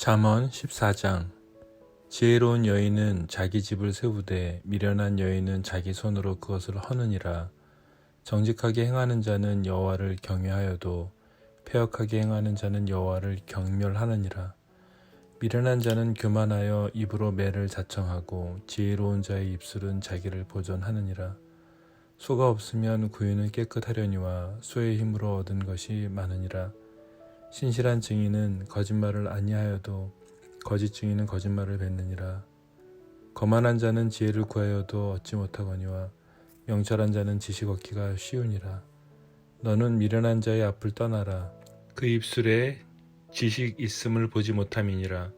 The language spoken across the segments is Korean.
잠언 14장. 지혜로운 여인은 자기 집을 세우되 미련한 여인은 자기 손으로 그것을 허느니라. 정직하게 행하는 자는 여호와를 경외하여도 패역하게 행하는 자는 여호와를 경멸하느니라. 미련한 자는 교만하여 입으로 매를 자청하고 지혜로운 자의 입술은 자기를 보존하느니라. 소가 없으면 구유는 깨끗하려니와 소의 힘으로 얻은 것이 많으니라. 신실한 증인은 거짓말을 아니하여도 거짓 증인은 거짓말을 뱉느니라. 거만한 자는 지혜를 구하여도 얻지 못하거니와 명철한 자는 지식 얻기가 쉬우니라. 너는 미련한 자의 앞을 떠나라. 그 입술에 지식 있음을 보지 못함이니라.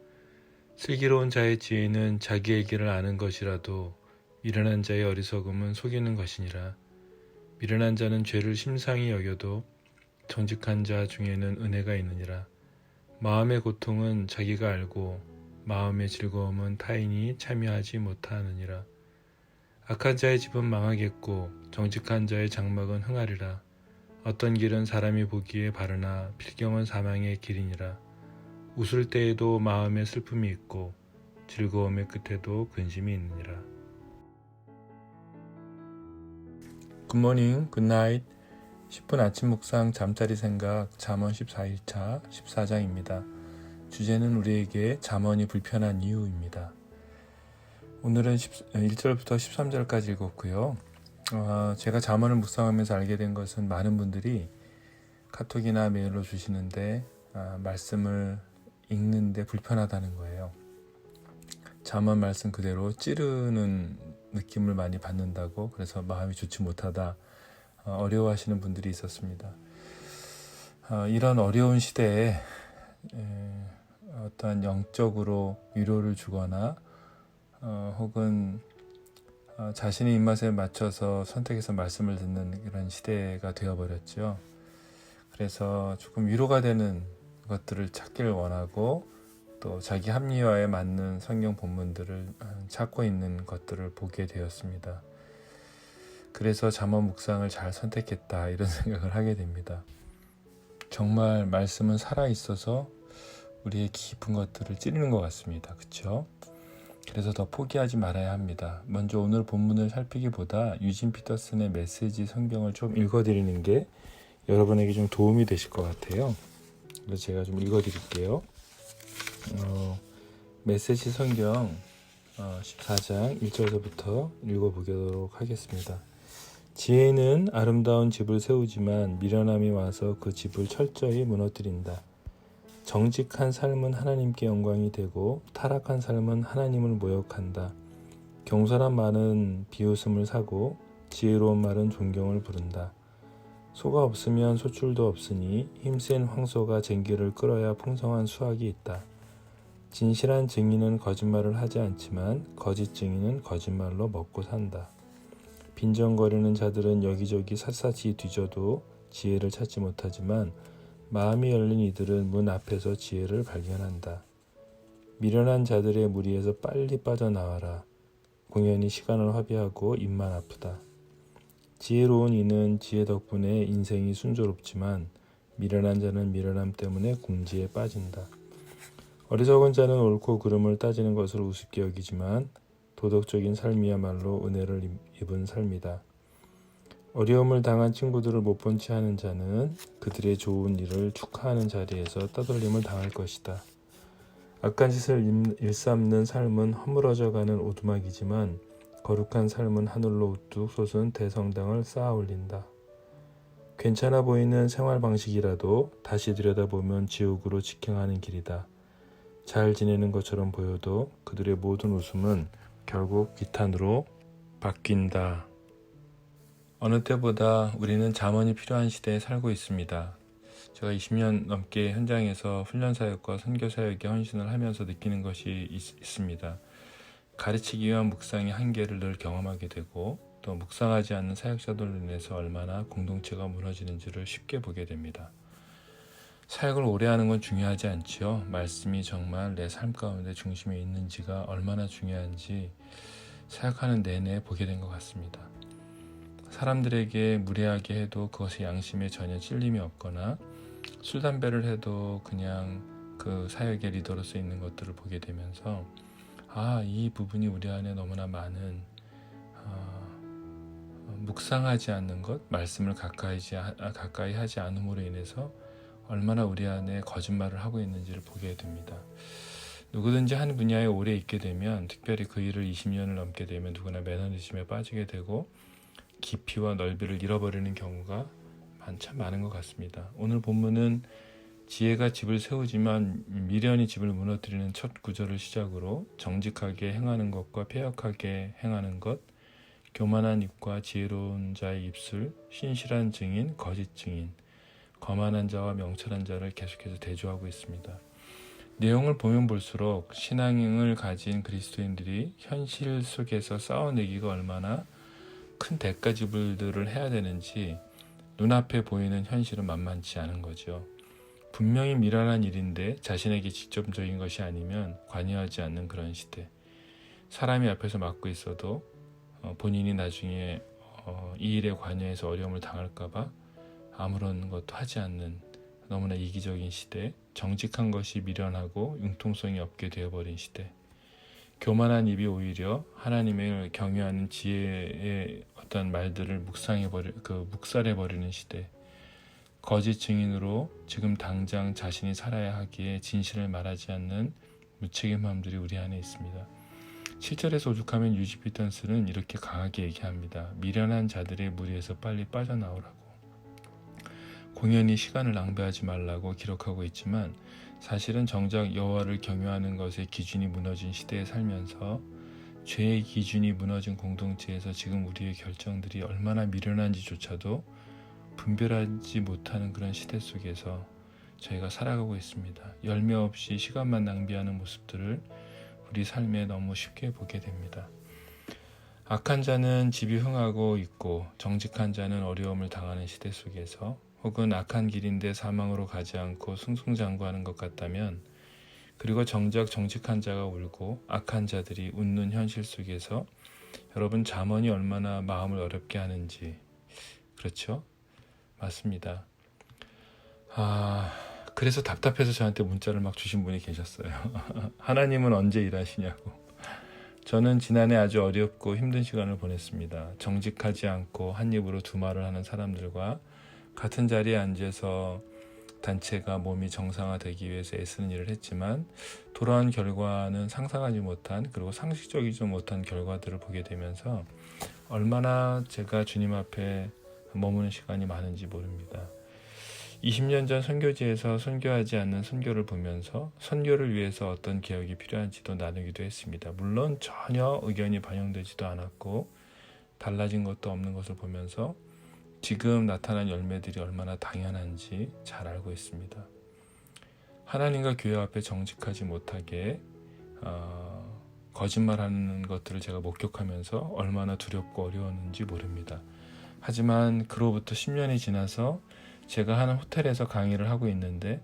슬기로운 자의 지혜는 자기의 길을 아는 것이라도 미련한 자의 어리석음은 속이는 것이니라. 미련한 자는 죄를 심상히 여겨도 정직한 자 중에는 은혜가 있느니라. 마음의 고통은 자기가 알고 마음의 즐거움은 타인이 참여하지 못하느니라. 악한 자의 집은 망하겠고 정직한 자의 장막은 흥하리라. 어떤 길은 사람이 보기에 바르나 필경은 사망의 길이니라. 웃을 때에도 마음에 슬픔이 있고 즐거움의 끝에도 근심이 있느니라. 굿모닝, 굿나잇. 10분 아침 묵상 잠자리 생각 잠언 14일차 14장입니다. 주제는 우리에게 잠언이 불편한 이유입니다. 오늘은 1절부터 13절까지 읽었고요. 제가 잠언을 묵상하면서 알게 된 것은 많은 분들이 카톡이나 메일로 주시는데 말씀을 읽는데 불편하다는 거예요. 잠언 말씀 그대로 찌르는 느낌을 많이 받는다고, 그래서 마음이 좋지 못하다, 어려워하시는 분들이 있었습니다. 이런 어려운 시대에 어떠한 영적으로 위로를 주거나 혹은 자신의 입맛에 맞춰서 선택해서 말씀을 듣는 이런 시대가 되어버렸죠. 그래서 조금 위로가 되는 것들을 찾기를 원하고 또 자기 합리화에 맞는 성경 본문들을 찾고 있는 것들을 보게 되었습니다. 그래서 잠언 묵상을 잘 선택했다, 이런 생각을 하게 됩니다. 정말 말씀은 살아있어서 우리의 깊은 것들을 찌르는 것 같습니다. 그렇죠? 그래서 더 포기하지 말아야 합니다. 먼저 오늘 본문을 살피기보다 유진 피터슨의 메시지 성경을 좀 읽어드리는 게 여러분에게 좀 도움이 되실 것 같아요. 그래서 제가 좀 읽어드릴게요. 메시지 성경 14장 1절부터 읽어보도록 하겠습니다. 지혜는 아름다운 집을 세우지만 미련함이 와서 그 집을 철저히 무너뜨린다. 정직한 삶은 하나님께 영광이 되고 타락한 삶은 하나님을 모욕한다. 경솔한 말은 비웃음을 사고 지혜로운 말은 존경을 부른다. 소가 없으면 소출도 없으니 힘센 황소가 쟁기를 끌어야 풍성한 수확이 있다. 진실한 증인은 거짓말을 하지 않지만 거짓 증인은 거짓말로 먹고 산다. 빈정거리는 자들은 여기저기 샅샅이 뒤져도 지혜를 찾지 못하지만 마음이 열린 이들은 문 앞에서 지혜를 발견한다. 미련한 자들의 무리에서 빨리 빠져나와라. 공연히 시간을 허비하고 입만 아프다. 지혜로운 이는 지혜 덕분에 인생이 순조롭지만 미련한 자는 미련함 때문에 궁지에 빠진다. 어리석은 자는 옳고 그름을 따지는 것을 우습게 여기지만 도덕적인 삶이야말로 은혜를 입은 삶이다. 어려움을 당한 친구들을 못 본 채 하는 자는 그들의 좋은 일을 축하하는 자리에서 따돌림을 당할 것이다. 악한 짓을 일삼는 삶은 허물어져가는 오두막이지만 거룩한 삶은 하늘로 우뚝 솟은 대성당을 쌓아 올린다. 괜찮아 보이는 생활 방식이라도 다시 들여다보면 지옥으로 직행하는 길이다. 잘 지내는 것처럼 보여도 그들의 모든 웃음은 결국 비탄으로 바뀐다. 어느 때보다 우리는 잠언이 필요한 시대에 살고 있습니다. 제가 20년 넘게 현장에서 훈련사역과 선교사역에 헌신을 하면서 느끼는 것이 있습니다. 가르치기 위한 묵상의 한계를 늘 경험하게 되고 또 묵상하지 않는 사역자들로 인해서 얼마나 공동체가 무너지는지를 쉽게 보게 됩니다. 사역을 오래 하는 건 중요하지 않지요. 말씀이 정말 내 삶 가운데 중심에 있는지가 얼마나 중요한지 사역하는 내내 보게 된 것 같습니다. 사람들에게 무례하게 해도 그것이 양심에 전혀 찔림이 없거나 술, 담배를 해도 그냥 그 그 사역의 리더로서 있는 것들을 보게 되면서 이 부분이 우리 안에 너무나 많은 묵상하지 않는 것, 말씀을 가까이 하지 않음으로 인해서 얼마나 우리 안에 거짓말을 하고 있는지를 보게 됩니다. 누구든지 한 분야에 오래 있게 되면, 특별히 그 일을 20년을 넘게 되면 누구나 매너리즘에 빠지게 되고 깊이와 넓이를 잃어버리는 경우가 참 많은 것 같습니다. 오늘 본문은 지혜가 집을 세우지만 미련이 집을 무너뜨리는 첫 구절을 시작으로 정직하게 행하는 것과 패역하게 행하는 것, 교만한 입과 지혜로운 자의 입술, 신실한 증인, 거짓 증인, 거만한 자와 명철한 자를 계속해서 대조하고 있습니다. 내용을 보면 볼수록 신앙을 가진 그리스도인들이 현실 속에서 싸워내기가 얼마나 큰 대가 지불들을 해야 되는지 눈앞에 보이는 현실은 만만치 않은 거죠. 분명히 미련한 일인데 자신에게 직접적인 것이 아니면 관여하지 않는 그런 시대. 사람이 앞에서 맡고 있어도 본인이 나중에 이 일에 관여해서 어려움을 당할까봐 아무런 것도 하지 않는 너무나 이기적인 시대. 정직한 것이 미련하고 융통성이 없게 되어버린 시대. 교만한 입이 오히려 하나님을 경외하는 지혜의 어떤 말들을 묵살해버리는 시대. 거짓 증인으로 지금 당장 자신이 살아야 하기에 진실을 말하지 않는 무책임함들이 우리 안에 있습니다. 7절에서 오죽하면 유지피턴스는 이렇게 강하게 얘기합니다. 미련한 자들의 무리에서 빨리 빠져나오라고. 공연히 시간을 낭비하지 말라고 기록하고 있지만 사실은 정작 여호와를 경외하는 것의 기준이 무너진 시대에 살면서 죄의 기준이 무너진 공동체에서 지금 우리의 결정들이 얼마나 미련한지조차도 분별하지 못하는 그런 시대 속에서 저희가 살아가고 있습니다. 열매 없이 시간만 낭비하는 모습들을 우리 삶에 너무 쉽게 보게 됩니다. 악한 자는 집이 흥하고 있고 정직한 자는 어려움을 당하는 시대 속에서, 혹은 악한 길인데 사망으로 가지 않고 승승장구하는 것 같다면, 그리고 정작 정직한 자가 울고 악한 자들이 웃는 현실 속에서 여러분 잠언이 얼마나 마음을 어렵게 하는지, 그렇죠? 맞습니다. 그래서 답답해서 저한테 문자를 막 주신 분이 계셨어요. 하나님은 언제 일하시냐고. 저는 지난해 아주 어렵고 힘든 시간을 보냈습니다. 정직하지 않고 한 입으로 두 말을 하는 사람들과 같은 자리에 앉아서 단체가 몸이 정상화되기 위해서 애쓰는 일을 했지만 돌아온 결과는 상상하지 못한, 그리고 상식적이지 못한 결과들을 보게 되면서 얼마나 제가 주님 앞에 머무는 시간이 많은지 모릅니다. 20년 전 선교지에서 선교하지 않는 선교를 보면서 선교를 위해서 어떤 개혁이 필요한지도 나누기도 했습니다. 물론 전혀 의견이 반영되지도 않았고 달라진 것도 없는 것을 보면서 지금 나타난 열매들이 얼마나 당연한지 잘 알고 있습니다. 하나님과 교회 앞에 정직하지 못하게 거짓말하는 것들을 제가 목격하면서 얼마나 두렵고 어려웠는지 모릅니다. 하지만 그로부터 10년이 지나서 제가 하는 호텔에서 강의를 하고 있는데,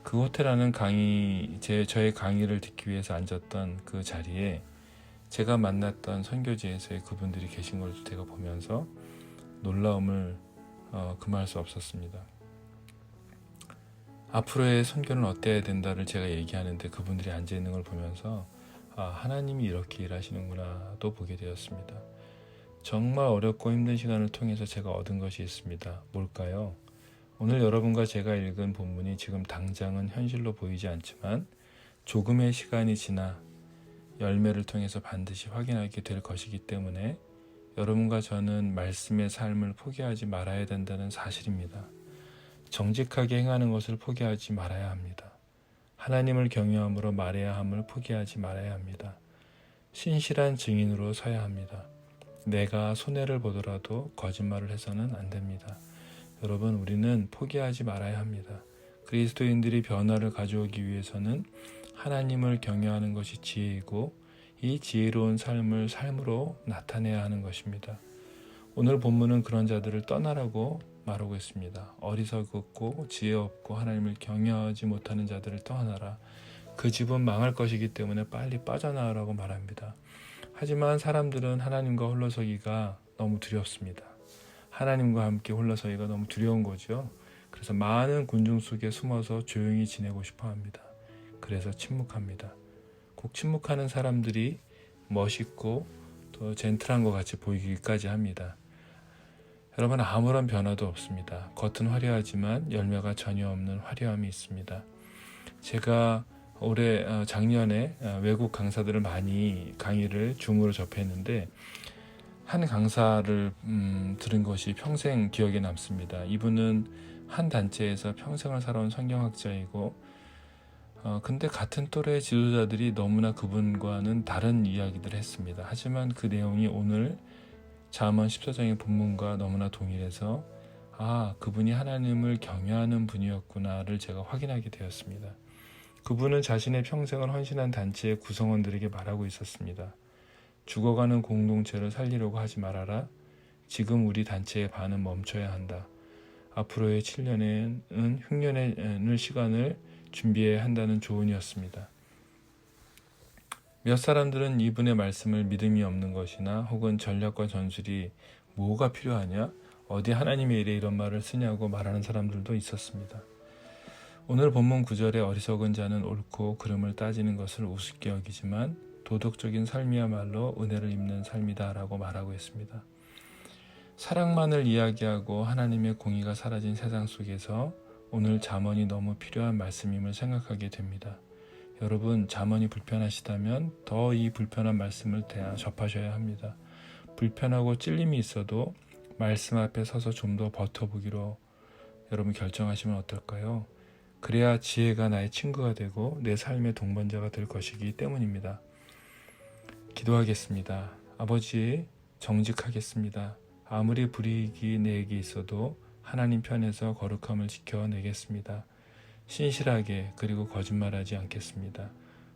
그 호텔 하는 저의 강의를 듣기 위해서 앉았던 그 자리에 제가 만났던 선교지에서의 그분들이 계신 걸 제가 보면서 놀라움을 금할 수 없었습니다. 앞으로의 선교는 어때야 된다를 제가 얘기하는데 그분들이 앉아있는 걸 보면서 하나님이 이렇게 일하시는구나 또 보게 되었습니다. 정말 어렵고 힘든 시간을 통해서 제가 얻은 것이 있습니다. 뭘까요? 오늘 여러분과 제가 읽은 본문이 지금 당장은 현실로 보이지 않지만 조금의 시간이 지나 열매를 통해서 반드시 확인하게 될 것이기 때문에 여러분과 저는 말씀의 삶을 포기하지 말아야 된다는 사실입니다. 정직하게 행하는 것을 포기하지 말아야 합니다. 하나님을 경외함으로 말해야 함을 포기하지 말아야 합니다. 신실한 증인으로 서야 합니다. 내가 손해를 보더라도 거짓말을 해서는 안 됩니다. 여러분, 우리는 포기하지 말아야 합니다. 그리스도인들이 변화를 가져오기 위해서는 하나님을 경외하는 것이 지혜이고 이 지혜로운 삶을 삶으로 나타내야 하는 것입니다. 오늘 본문은 그런 자들을 떠나라고 말하고 있습니다. 어리석고 지혜 없고 하나님을 경외하지 못하는 자들을 떠나라. 그 집은 망할 것이기 때문에 빨리 빠져나가라고 말합니다. 하지만 사람들은 하나님과 홀로서기가 너무 두렵습니다. 하나님과 함께 홀로서기가 너무 두려운 거죠. 그래서 많은 군중 속에 숨어서 조용히 지내고 싶어 합니다. 그래서 침묵합니다. 꼭 침묵하는 사람들이 멋있고 또 젠틀한 것 같이 보이기까지 합니다. 여러분, 아무런 변화도 없습니다. 겉은 화려하지만 열매가 전혀 없는 화려함이 있습니다. 제가 작년에 외국 강사들을 많이 강의를 줌으로 접했는데 한 강사를 들은 것이 평생 기억에 남습니다. 이분은 한 단체에서 평생을 살아온 성경학자이고 근데 같은 또래의 지도자들이 너무나 그분과는 다른 이야기들을 했습니다. 하지만 그 내용이 오늘 잠언 14장의 본문과 너무나 동일해서 그분이 하나님을 경외하는 분이었구나를 제가 확인하게 되었습니다. 그분은 자신의 평생을 헌신한 단체의 구성원들에게 말하고 있었습니다. 죽어가는 공동체를 살리려고 하지 말아라. 지금 우리 단체의 반은 멈춰야 한다. 앞으로의 7년에는 흉년의 시간을 준비해야 한다는 조언이었습니다. 몇 사람들은 이분의 말씀을 믿음이 없는 것이나 혹은 전략과 전술이 뭐가 필요하냐? 어디 하나님의 일에 이런 말을 쓰냐고 말하는 사람들도 있었습니다. 오늘 본문 9절에 어리석은 자는 옳고 그름을 따지는 것을 우습게 여기지만 도덕적인 삶이야말로 은혜를 입는 삶이다 라고 말하고 있습니다. 사랑만을 이야기하고 하나님의 공의가 사라진 세상 속에서 오늘 잠언이 너무 필요한 말씀임을 생각하게 됩니다. 여러분, 잠언이 불편하시다면 더 이 불편한 말씀을 접하셔야 합니다. 불편하고 찔림이 있어도 말씀 앞에 서서 좀 더 버텨보기로 여러분 결정하시면 어떨까요? 그래야 지혜가 나의 친구가 되고 내 삶의 동반자가 될 것이기 때문입니다. 기도하겠습니다. 아버지, 정직하겠습니다. 아무리 불이익이 내게 있어도 하나님 편에서 거룩함을 지켜내겠습니다. 신실하게 그리고 거짓말하지 않겠습니다.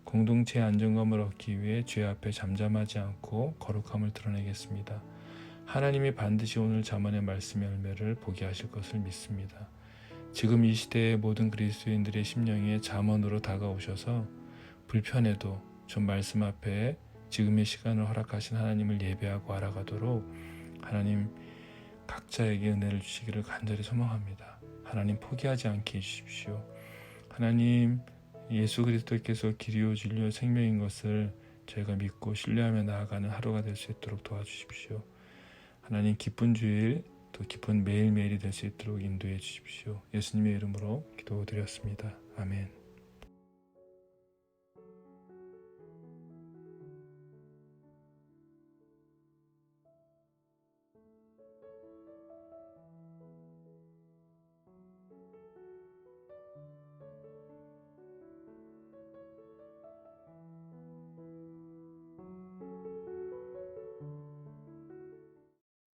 공동체의 안정감을 얻기 위해 죄 앞에 잠잠하지 않고 거룩함을 드러내겠습니다. 하나님이 반드시 오늘 잠언의 말씀의 열매를 보게 하실 것을 믿습니다. 지금 이 시대의 모든 그리스도인들의 심령에 잠언으로 다가오셔서 불편해도 좀 말씀 앞에 지금의 시간을 허락하신 하나님을 예배하고 알아가도록 하나님 각자에게 은혜를 주시기를 간절히 소망합니다. 하나님 포기하지 않게 해주십시오. 하나님, 예수 그리스도께서 길이요 진리요 생명인 것을 저희가 믿고 신뢰하며 나아가는 하루가 될 수 있도록 도와주십시오. 하나님, 기쁜 주일 또 기쁜 매일매일이 될 수 있도록 인도해 주십시오. 예수님의 이름으로 기도드렸습니다. 아멘.